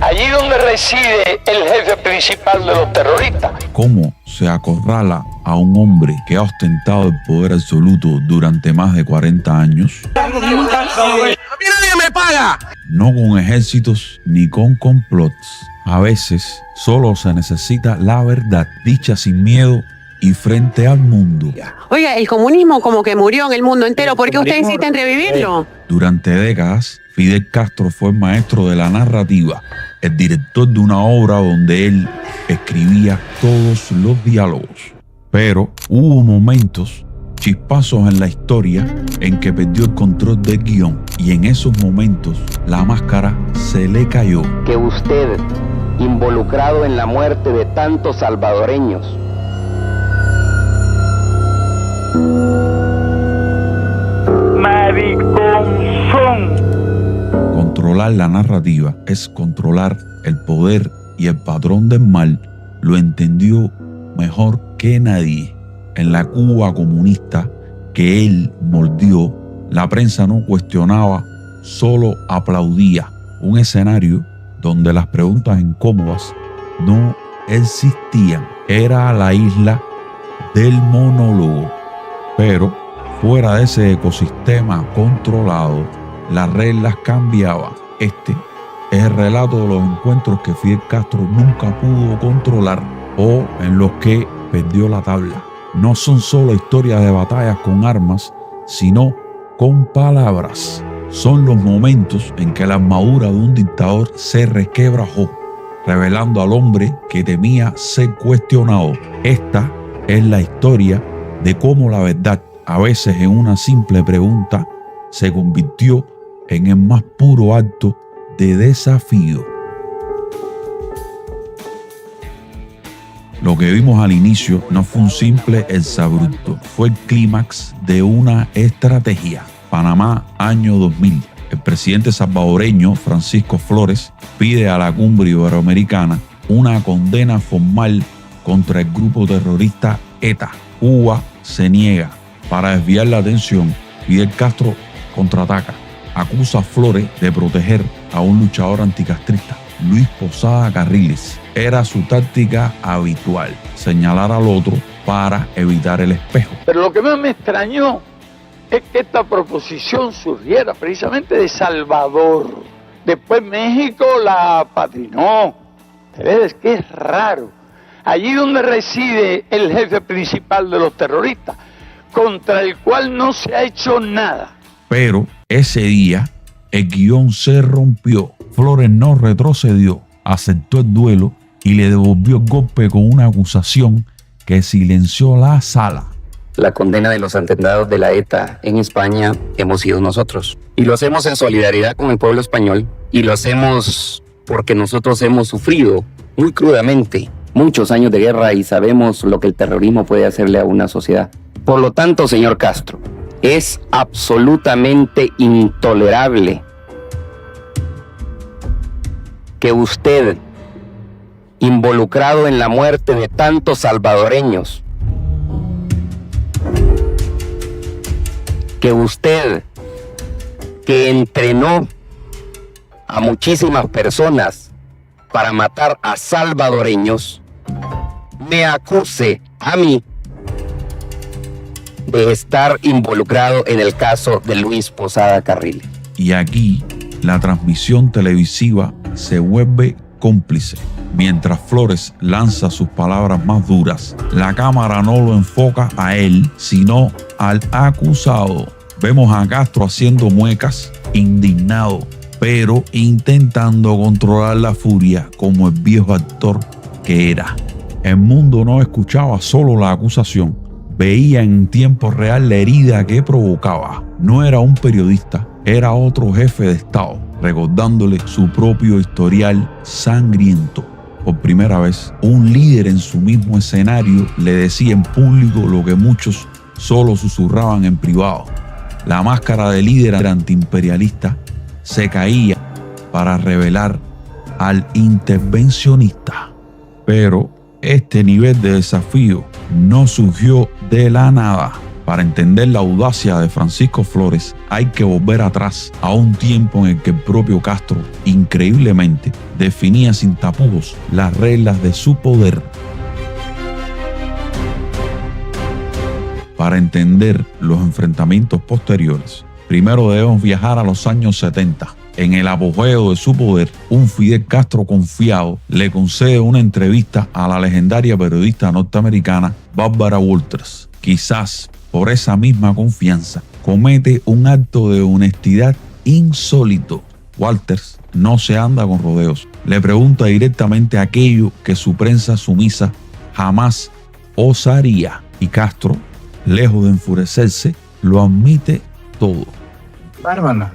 allí donde reside el jefe principal de los terroristas. ¿Cómo se acorrala a un hombre que ha ostentado el poder absoluto durante más de 40 años? ¡A mí nadie me paga! No con ejércitos ni con complots. A veces solo se necesita la verdad, dicha sin miedo y frente al mundo. Oiga, el comunismo como que murió en el mundo entero. ¿Por qué usted insiste en revivirlo? Durante décadas, Fidel Castro fue el maestro de la narrativa, el director de una obra donde él escribía todos los diálogos. Pero hubo momentos, chispazos en la historia en que perdió el control del guión, y en esos momentos la máscara se le cayó. Que usted, involucrado en la muerte de tantos salvadoreños, mariconzón. Controlar la narrativa es controlar el poder, y el patrón del mal lo entendió mejor que nadie. En la Cuba comunista que él mordió, la prensa no cuestionaba, solo aplaudía. Un escenario donde las preguntas incómodas no existían. Era la isla del monólogo. Pero fuera de ese ecosistema controlado, las reglas cambiaban. Este es el relato de los encuentros que Fidel Castro nunca pudo controlar o en los que perdió la tabla. No son solo historias de batallas con armas, sino con palabras. Son los momentos en que la armadura de un dictador se resquebrajó, revelando al hombre que temía ser cuestionado. Esta es la historia de cómo la verdad, a veces en una simple pregunta, se convirtió en el más puro acto de desafío. Lo que vimos al inicio no fue un simple exabrupto, fue el clímax de una estrategia. Panamá, año 2000. El presidente salvadoreño Francisco Flores pide a la cumbre iberoamericana una condena formal contra el grupo terrorista ETA. Cuba se niega. Para desviar la atención, Fidel Castro contraataca. Acusa a Flores de proteger a un luchador anticastrista, Luis Posada Carriles. Era su táctica habitual, señalar al otro para evitar el espejo. Pero lo que más me extrañó es que esta proposición surgiera precisamente de Salvador. Después México la apadrinó. Es que es raro. Allí donde reside el jefe principal de los terroristas, contra el cual no se ha hecho nada. Pero ese día el guión se rompió. Flores no retrocedió, aceptó el duelo y le devolvió el golpe con una acusación que silenció la sala. la condena de los atentados de la ETA en España hemos sido nosotros. Y lo hacemos en solidaridad con el pueblo español, y lo hacemos porque nosotros hemos sufrido muy crudamente muchos años de guerra y sabemos lo que el terrorismo puede hacerle a una sociedad. Por lo tanto, señor Castro, es absolutamente intolerable que usted, involucrado en la muerte de tantos salvadoreños, que usted, que entrenó a muchísimas personas para matar a salvadoreños, me acuse a mí de estar involucrado en el caso de Luis Posada Carriles. Y aquí la transmisión televisiva se vuelve cómplice. Mientras Flores lanza sus palabras más duras, la cámara no lo enfoca a él, sino al acusado. Vemos a Castro haciendo muecas, indignado, pero intentando controlar la furia como el viejo actor que era. El mundo no escuchaba solo la acusación, veía en tiempo real la herida que provocaba. No era un periodista, era otro jefe de Estado, recordándole su propio historial sangriento. Por primera vez, un líder en su mismo escenario le decía en público lo que muchos solo susurraban en privado. La máscara de líder antiimperialista se caía para revelar al intervencionista. Pero este nivel de desafío no surgió de la nada. Para entender la audacia de Francisco Flores hay que volver atrás a un tiempo en el que el propio Castro, increíblemente, definía sin tapujos las reglas de su poder. Para entender los enfrentamientos posteriores, primero debemos viajar a los años 70. En el apogeo de su poder, un Fidel Castro confiado le concede una entrevista a la legendaria periodista norteamericana Barbara Walters. Quizás por esa misma confianza, comete un acto de honestidad insólito. Walters no se anda con rodeos. Le pregunta directamente aquello que su prensa sumisa jamás osaría. Y Castro, lejos de enfurecerse, lo admite todo. Bárbara,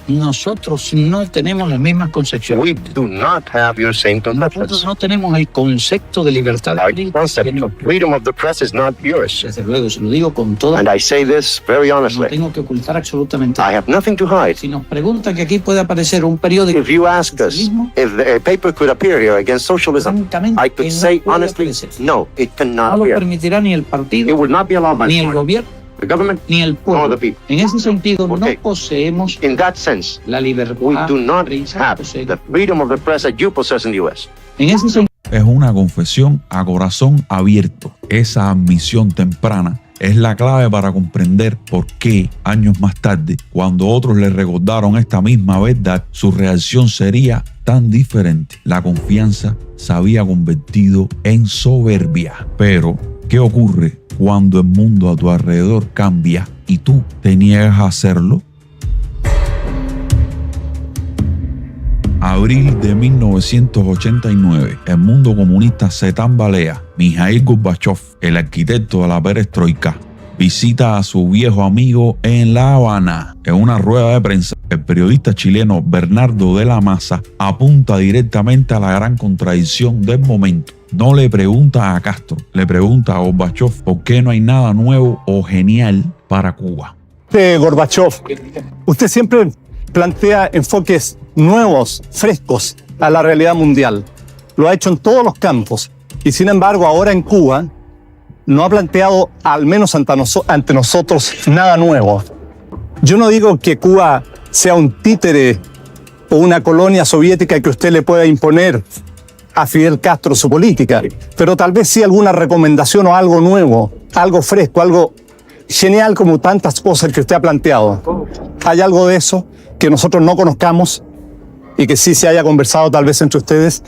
nosotros no tenemos las mismas concepciones. We do not have your same Nosotros conceptions. no tenemos el concepto de libertad de Our prensa. concept of freedom of the press is not yours. Desde luego, se lo digo con toda. And I say this very No honestly. tengo que ocultar absolutamente. I have nothing to hide. Si nos pregunta que aquí puede aparecer un periódico If you ask us if a paper could appear here against socialism, francamente I could que no say puede honestly, aparecer. no, it No cannot lo appear. permitirá ni el It partido, would not be allowed by ni el the gobierno, government. ni el Nor pueblo. the people. En ese sentido, Okay. no poseemos In that sense, la libertad we do de not prensa. have the freedom of the press that you possess in the U.S. En ese sentido, Es una confesión a corazón abierto. Esa admisión temprana es la clave para comprender por qué, años más tarde, cuando otros le recordaron esta misma verdad, su reacción sería tan diferente. La confianza se había convertido en soberbia. Pero, ¿qué ocurre cuando el mundo a tu alrededor cambia y tú te niegas a hacerlo? Abril de 1989, el mundo comunista se tambalea. Mikhail Gorbachev, el arquitecto de la perestroika, visita a su viejo amigo en La Habana. En una rueda de prensa, el periodista chileno Bernardo de la Maza apunta directamente a la gran contradicción del momento. No le pregunta a Castro, le pregunta a Gorbachev por qué no hay nada nuevo o genial para Cuba. Gorbachev, usted siempre plantea enfoques nuevos, frescos a la realidad mundial. Lo ha hecho en todos los campos y sin embargo ahora en Cuba no ha planteado, al menos ante nosotros, nada nuevo. Yo no digo que Cuba sea un títere o una colonia soviética que usted le pueda imponer a Fidel Castro su política, pero tal vez sí alguna recomendación o algo nuevo, algo fresco, algo genial como tantas cosas que usted ha planteado. ¿Hay algo de eso que nosotros no conozcamos y que sí se haya conversado tal vez entre ustedes?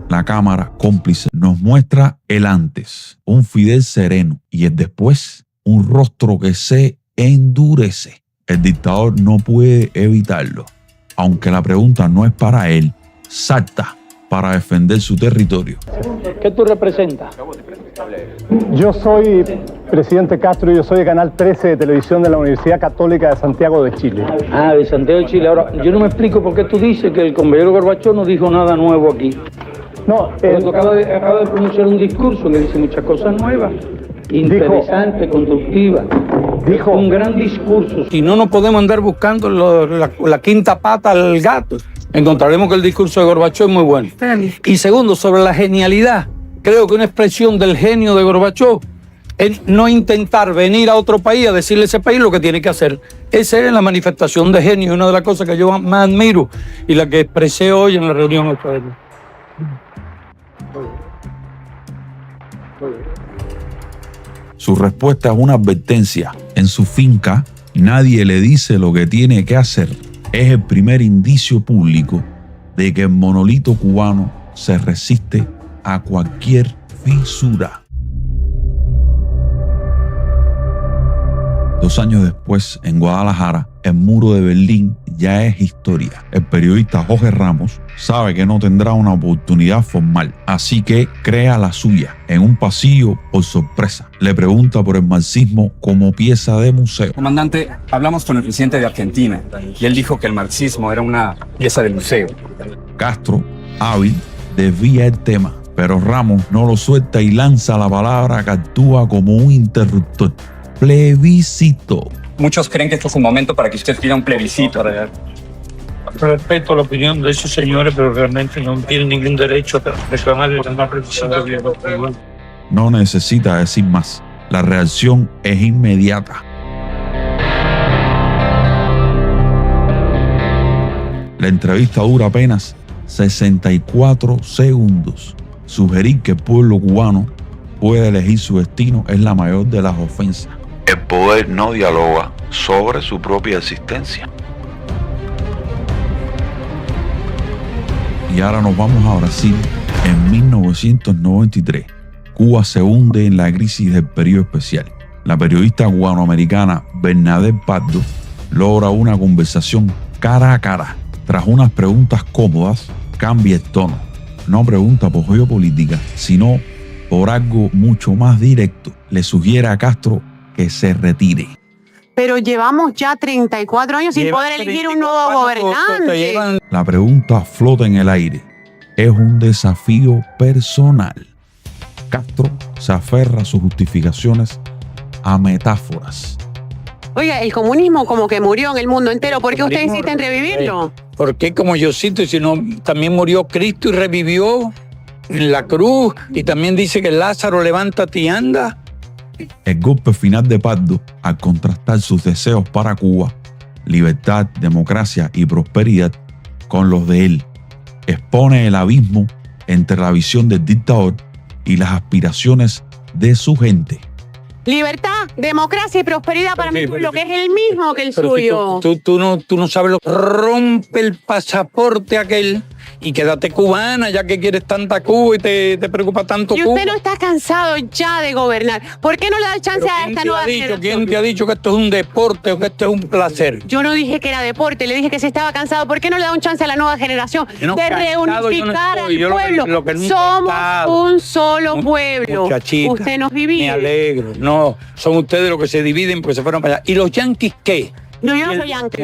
La cámara cómplice nos muestra el antes, un Fidel sereno, y el después, un rostro que se endurece. El dictador no puede evitarlo. Aunque la pregunta no es para él, salta para defender su territorio. ¿Qué tú representas? Yo soy presidente Castro y yo soy de Canal 13 de televisión de la Universidad Católica de Santiago de Chile. Ah, de Santiago de Chile. Ahora, yo no me explico por qué tú dices que el compañero Gorbachev no dijo nada nuevo aquí. No, Porque tú acaba de pronunciar un discurso que dice muchas cosas nuevas, interesantes, constructivas. dijo, Un gran discurso. Si no nos podemos andar buscando la quinta pata al gato, encontraremos que el discurso de Gorbachev es muy bueno. Y segundo, sobre la genialidad, creo que una expresión del genio de Gorbachev es no intentar venir a otro país a decirle a ese país lo que tiene que hacer. Esa es la manifestación de genio, una de las cosas que yo más admiro y la que expresé hoy en la reunión otra vez. Su respuesta es una advertencia. En su finca, nadie le dice lo que tiene que hacer. Es el primer indicio público de que el monolito cubano se resiste a cualquier fisura. 2 años después, en Guadalajara, el muro de Berlín ya es historia. El periodista Jorge Ramos sabe que no tendrá una oportunidad formal, así que crea la suya en un pasillo por sorpresa. Le pregunta por el marxismo como pieza de museo. Comandante, hablamos con el presidente de Argentina y él dijo que el marxismo era una pieza de museo. Castro, hábil, desvía el tema, pero Ramos no lo suelta y lanza la palabra que actúa como un interruptor. Plebiscito. Muchos creen que este es un momento para que usted pida un plebiscito. Respeto la opinión de esos señores, pero realmente no tienen ningún derecho a reclamar el plebiscito. No necesita decir más. La reacción es inmediata. La entrevista dura apenas 64 segundos. Sugerir que el pueblo cubano puede elegir su destino es la mayor de las ofensas. El poder no dialoga sobre su propia existencia. Y ahora nos vamos a Brasil. En 1993, Cuba se hunde en la crisis del periodo especial. La periodista cubanoamericana Bernadette Pardo logra una conversación cara a cara. Tras unas preguntas cómodas, cambia el tono. No pregunta por geopolítica, sino por algo mucho más directo. Le sugiere a Castro que se retire. Pero llevamos ya 34 años sin poder elegir un nuevo gobernante. La pregunta flota en el aire. Es un desafío personal. Castro se aferra a sus justificaciones a metáforas. Oiga, el comunismo como que murió en el mundo entero. ¿Por qué usted insiste en revivirlo? Porque como yo cito, sino también murió Cristo y revivió en la cruz. Y también dice que Lázaro, levántate y anda. El golpe final de Pardo, al contrastar sus deseos para Cuba, libertad, democracia y prosperidad, con los de él, expone el abismo entre la visión del dictador y las aspiraciones de su gente. Libertad, democracia y prosperidad para mi pueblo, que es el mismo que el suyo. Tú no sabes lo que rompe el pasaporte aquel y quédate cubana, ya que quieres tanta Cuba y te preocupa tanto Cuba. Y usted no está cansado ya de gobernar. ¿Por qué no le da chance a esta nueva generación? ¿Quién te ha dicho que esto es un deporte o que esto es un placer? Yo no dije que era deporte, le dije que se estaba cansado. ¿Por qué no le da un chance a la nueva generación de reunificar al pueblo? Somos un solo pueblo. Muchachita, usted nos divide. Me alegro. No, son ustedes los que se dividen porque se fueron para allá. ¿Y los yanquis qué? No, yo no soy yanqui.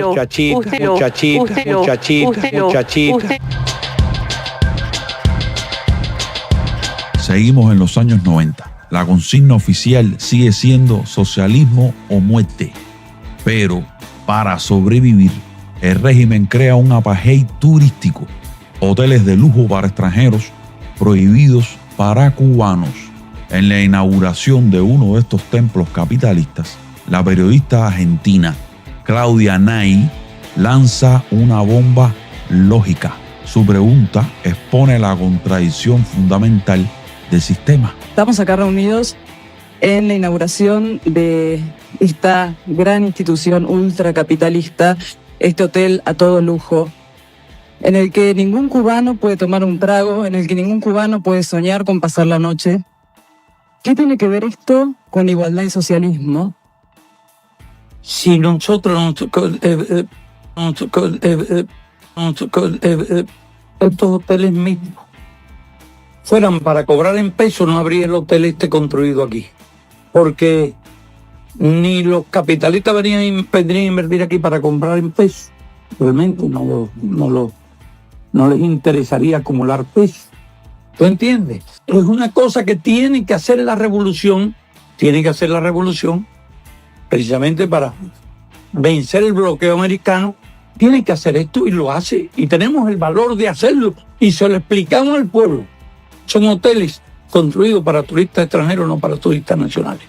Muchachita. Seguimos en los años 90. La consigna oficial sigue siendo socialismo o muerte. Pero para sobrevivir, el régimen crea un apartheid turístico. Hoteles de lujo para extranjeros, prohibidos para cubanos. En la inauguración de uno de estos templos capitalistas, la periodista argentina Claudia Nay lanza una bomba lógica. Su pregunta expone la contradicción fundamental del sistema. Estamos acá reunidos en la inauguración de esta gran institución ultracapitalista, este hotel a todo lujo, en el que ningún cubano puede tomar un trago, en el que ningún cubano puede soñar con pasar la noche. ¿Qué tiene que ver esto con igualdad y socialismo? Si nosotros estos hoteles mismos fueran para cobrar en pesos, no habría el hotel construido aquí. Porque ni los capitalistas vendrían a invertir aquí para comprar en pesos. Realmente no les interesaría acumular pesos. ¿Tú entiendes? Es una cosa que tiene que hacer la revolución. Precisamente para vencer el bloqueo americano. Tiene que hacer esto y lo hace. Y tenemos el valor de hacerlo. Y se lo explicamos al pueblo. Son hoteles construidos para turistas extranjeros, no para turistas nacionales.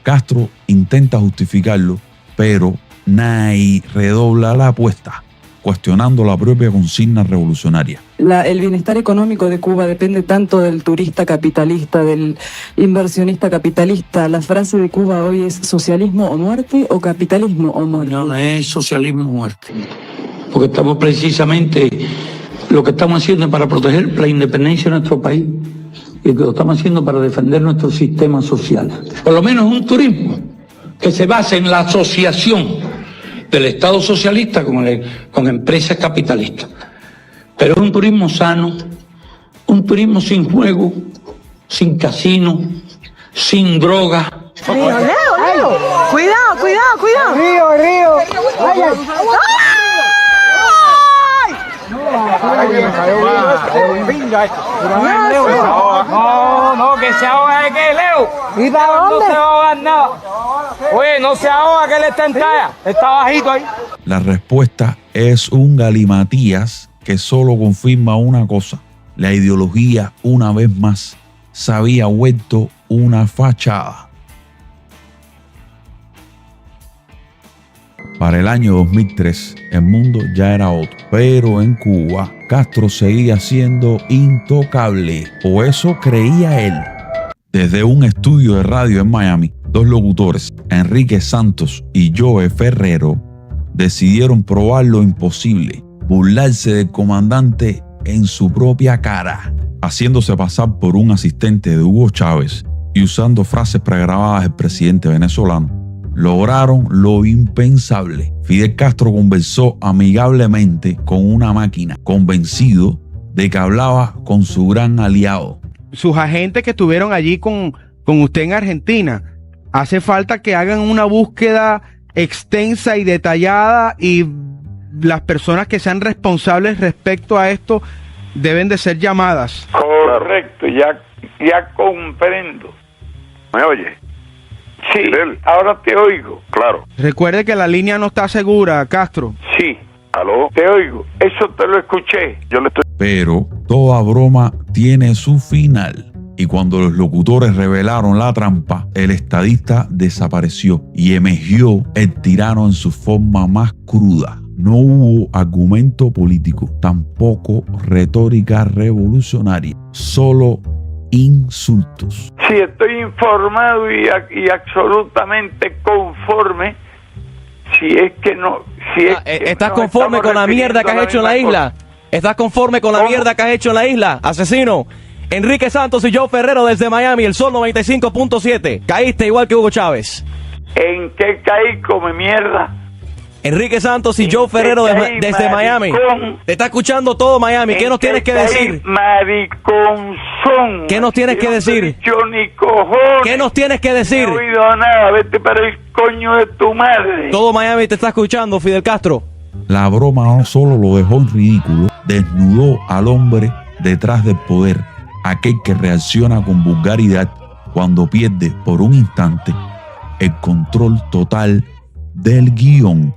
Castro intenta justificarlo, pero Nay redobla la apuesta, cuestionando la propia consigna revolucionaria. El bienestar económico de Cuba depende tanto del turista capitalista, del inversionista capitalista. La frase de Cuba hoy es socialismo o muerte o capitalismo o muerte. No es socialismo o muerte. Porque estamos precisamente, lo que estamos haciendo es para proteger la independencia de nuestro país y lo estamos haciendo para defender nuestro sistema social. Por lo menos un turismo que se base en la asociación del Estado socialista con empresas capitalistas. Pero es un turismo sano, un turismo sin juego, sin casino, sin droga. Leo, cuidado. Río. Vaya. No, que se ahoga de qué, Leo. ¿Y para dónde? No se ahoga nada. Oye, no se ahoga, que él está en talla. Está bajito ahí. La respuesta es un galimatías que solo confirma una cosa. La ideología, una vez más, se había vuelto una fachada. Para el año 2003, el mundo ya era otro, pero en Cuba, Castro seguía siendo intocable, o eso creía él. Desde un estudio de radio en Miami, dos locutores, Enrique Santos y Joe Ferrero, decidieron probar lo imposible, burlarse del comandante en su propia cara, haciéndose pasar por un asistente de Hugo Chávez y usando frases pregrabadas del presidente venezolano. Lograron lo impensable. Fidel Castro conversó amigablemente con una máquina, convencido de que hablaba con su gran aliado. Sus agentes que estuvieron allí con usted en Argentina, hace falta que hagan una búsqueda extensa y detallada, y las personas que sean responsables respecto a esto deben de ser llamadas. Correcto, ya comprendo. ¿Me oye? Sí, ahora te oigo. Claro. Recuerde que la línea no está segura, Castro. Sí. ¿Aló? Te oigo. Eso te lo escuché. Yo le estoy... Pero toda broma tiene su final. Y cuando los locutores revelaron la trampa, el estadista desapareció y emergió el tirano en su forma más cruda. No hubo argumento político, tampoco retórica revolucionaria, solo insultos. Sí, estoy informado y absolutamente conforme. Si es que no... ¿Estás conforme con la mierda que has hecho en la isla? ¿Estás conforme con la mierda que has hecho en la isla, asesino? Enrique Santos y Joe Ferrero desde Miami, el Sol 95.7. Caíste igual que Hugo Chávez. ¿En qué caí, come mierda? Enrique Santos y Joe Ferrero desde Miami. Te está escuchando todo Miami. ¿Qué nos tienes que decir? Mariconzón. ¿Qué nos tienes que decir? Ni cojones. ¿Qué nos tienes que decir? No he oído nada. Vete para el coño de tu madre. Todo Miami te está escuchando, Fidel Castro. La broma no solo lo dejó en ridículo, desnudó al hombre detrás del poder, aquel que reacciona con vulgaridad cuando pierde por un instante el control total del guión.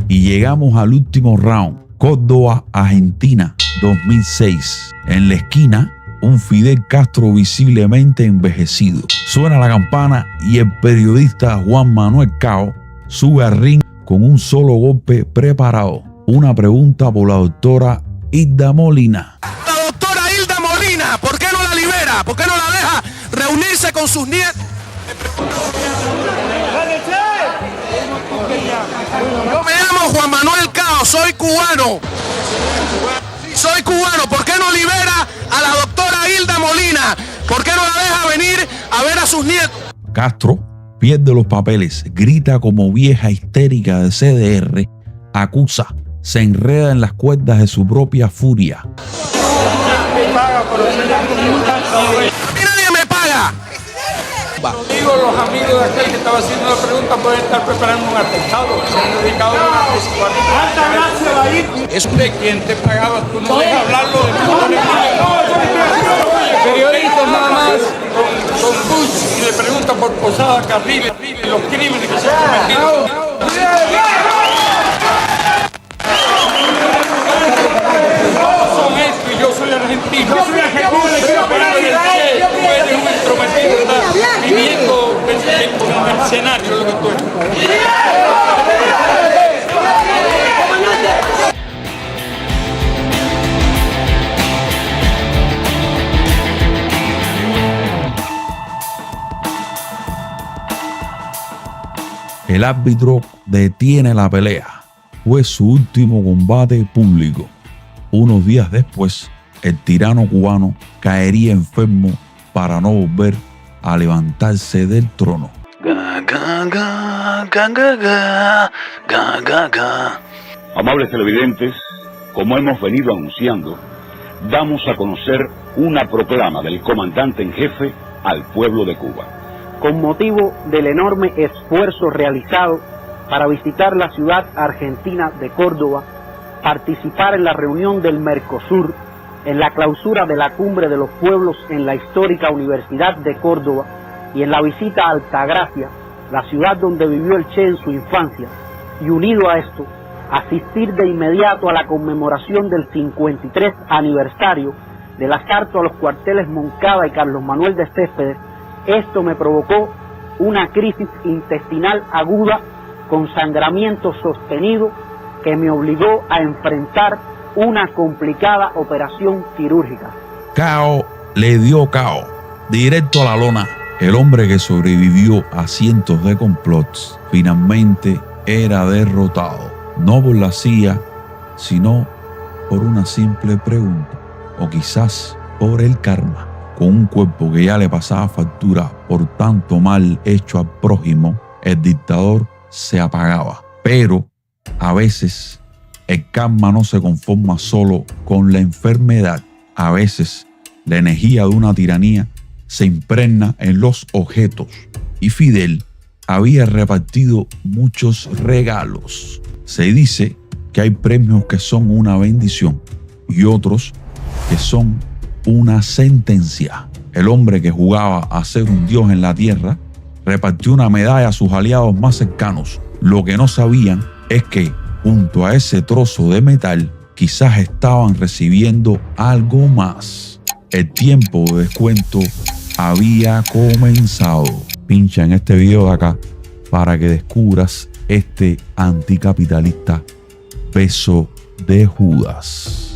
Y llegamos al último round, Córdoba, Argentina, 2006. En la esquina, un Fidel Castro visiblemente envejecido. Suena la campana y el periodista Juan Manuel Cao sube al ring con un solo golpe preparado. Una pregunta por la doctora Hilda Molina. La doctora Hilda Molina, ¿por qué no la libera? ¿Por qué no la deja reunirse con sus nietos? Yo me llamo Juan Manuel Cao, soy cubano. Soy cubano, ¿por qué no libera a la doctora Hilda Molina? ¿Por qué no la deja venir a ver a sus nietos? Castro pierde los papeles, grita como vieja histérica de CDR, acusa, se enreda en las cuerdas de su propia furia. A mí nadie me paga. Digo, los amigos de aquel que estaba haciendo la pregunta pueden estar preparando un atentado. Se han dedicado a una es de quien te pagaba, tú no dejas hablarlo de periodistas nada más con Bush y le preguntan por Posada Carril y los crímenes que se han cometido. Son esto y yo soy argentino. Yo soy argentino. Tú eres un intrometido, estás viviendo como mercenario lo que tú eres. El árbitro detiene la pelea. Fue su último combate público. Unos días después, el tirano cubano caería enfermo para no volver a levantarse del trono. Amables televidentes, como hemos venido anunciando, damos a conocer una proclama del comandante en jefe al pueblo de Cuba. Con motivo del enorme esfuerzo realizado para visitar la ciudad argentina de Córdoba, participar en la reunión del Mercosur, en la clausura de la Cumbre de los Pueblos en la histórica Universidad de Córdoba y en la visita a Altagracia, la ciudad donde vivió el Che en su infancia, y unido a esto, asistir de inmediato a la conmemoración del 53 aniversario del asalto a los cuarteles Moncada y Carlos Manuel de Céspedes. Esto me provocó una crisis intestinal aguda con sangramiento sostenido que me obligó a enfrentar una complicada operación quirúrgica. Cao le dio cao, directo a la lona. El hombre que sobrevivió a cientos de complots finalmente era derrotado, no por la CIA, sino por una simple pregunta, o quizás por el karma. Con un cuerpo que ya le pasaba factura por tanto mal hecho al prójimo, el dictador se apagaba. Pero a veces el karma no se conforma solo con la enfermedad. A veces la energía de una tiranía se impregna en los objetos. Y Fidel había repartido muchos regalos. Se dice que hay premios que son una bendición y otros que son una sentencia. El hombre que jugaba a ser un dios en la tierra repartió una medalla a sus aliados más cercanos. Lo que no sabían es que junto a ese trozo de metal quizás estaban recibiendo algo más. El tiempo de descuento había comenzado. Pincha en este video de acá para que descubras este anticapitalista beso de Judas.